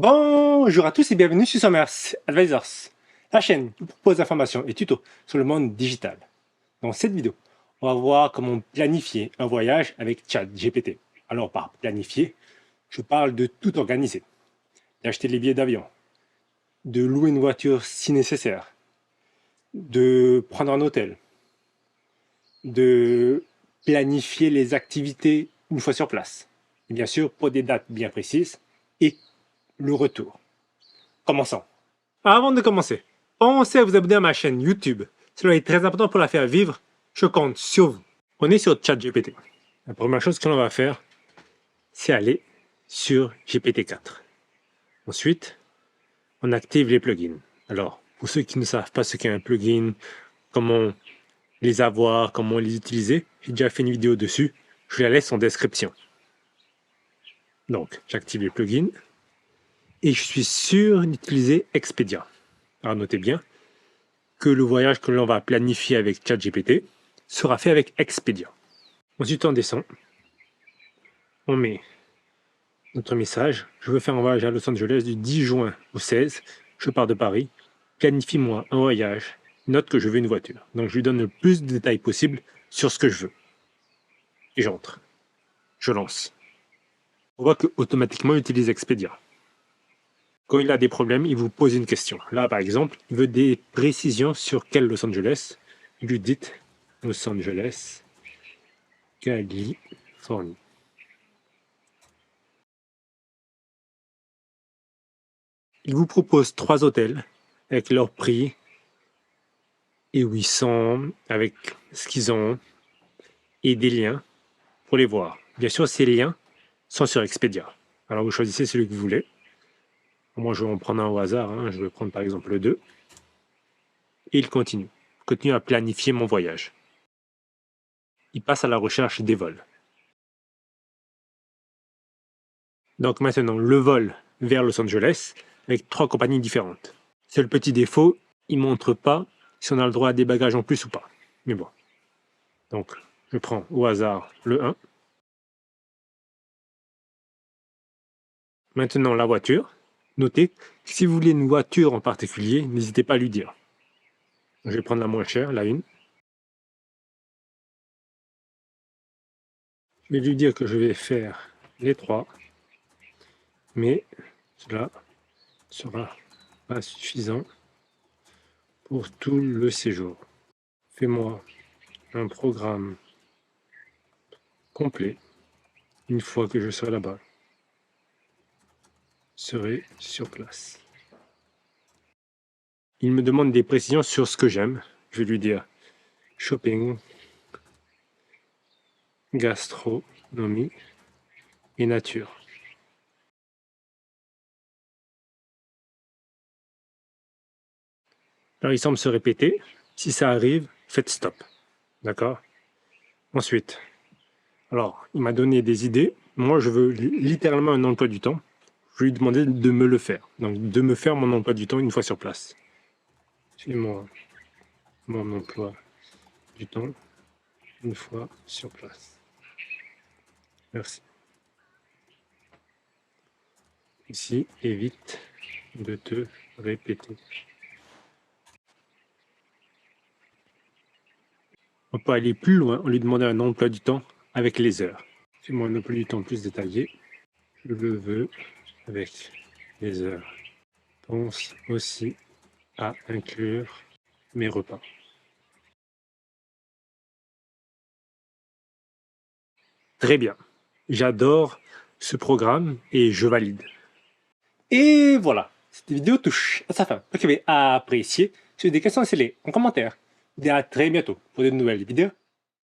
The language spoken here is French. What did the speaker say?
Bonjour à tous et bienvenue sur Summers Advisors, la chaîne qui propose des informations et tutos sur le monde digital. Dans cette vidéo, on va voir comment planifier un voyage avec ChatGPT. Alors par planifier, je parle de tout organiser, d'acheter les billets d'avion, de louer une voiture si nécessaire, de prendre un hôtel, de planifier les activités une fois sur place, et bien sûr pour des dates bien précises et le retour. Commençons. Avant de commencer, pensez à vous abonner à ma chaîne YouTube. Cela est très important pour la faire vivre. Je compte sur vous. On est sur ChatGPT. La première chose que l'on va faire, c'est aller sur GPT-4. Ensuite, on active les plugins. Alors, pour ceux qui ne savent pas ce qu'est un plugin, comment les avoir, comment les utiliser, j'ai déjà fait une vidéo dessus. Je la laisse en description. Donc, j'active les plugins. Et je suis sûr d'utiliser Expedia. Alors notez bien que le voyage que l'on va planifier avec ChatGPT sera fait avec Expedia. Ensuite, on descend. On met notre message. Je veux faire un voyage à Los Angeles du 10 juin au 16. Je pars de Paris. Planifie-moi un voyage. Note que je veux une voiture. Donc, je lui donne le plus de détails possible sur ce que je veux. Et j'entre. Je lance. On voit qu'automatiquement, il utilise Expedia. Quand il a des problèmes, il vous pose une question. Là, par exemple, il veut des précisions sur quel Los Angeles. Vous lui dites Los Angeles, Californie. Il vous propose 3 hôtels avec leur prix et où ils sont, avec ce qu'ils ont et des liens pour les voir. Bien sûr, ces liens sont sur Expedia. Alors, vous choisissez celui que vous voulez. Moi, je vais en prendre un au hasard. Je vais prendre par exemple le 2. Et il continue. Continue à planifier mon voyage. Il passe à la recherche des vols. Donc maintenant, le vol vers Los Angeles avec 3 compagnies différentes. Seul petit défaut, il ne montre pas si on a le droit à des bagages en plus ou pas. Mais bon. Donc, je prends au hasard le 1. Maintenant, la voiture. Notez que si vous voulez une voiture en particulier, n'hésitez pas à lui dire. Je vais prendre la moins chère, la 1. Je vais lui dire que je vais faire les 3. Mais cela sera pas suffisant pour tout le séjour. Fais-moi un programme complet une fois que je serai là-bas. Serai sur place. Il me demande des précisions sur ce que j'aime. Je vais lui dire shopping, gastronomie et nature. Alors il semble se répéter. Si ça arrive, faites stop. D'accord? Ensuite, alors il m'a donné des idées. Moi, je veux littéralement un emploi du temps. Je lui ai demandé de me le faire. Donc, de me faire mon emploi du temps une fois sur place. Fais-moi mon emploi du temps une fois sur place. Merci. Ici, évite de te répéter. On peut aller plus loin en lui demandant un emploi du temps avec les heures. Fais-moi un emploi du temps plus détaillé. Je le veux avec les heures. Pense aussi à inclure mes repas. Très bien. J'adore ce programme et je valide. Et voilà, cette vidéo touche à sa fin. J'espère que vous avez apprécié. Si vous avez des questions, laissez-les en commentaire. Et à très bientôt pour de nouvelles vidéos.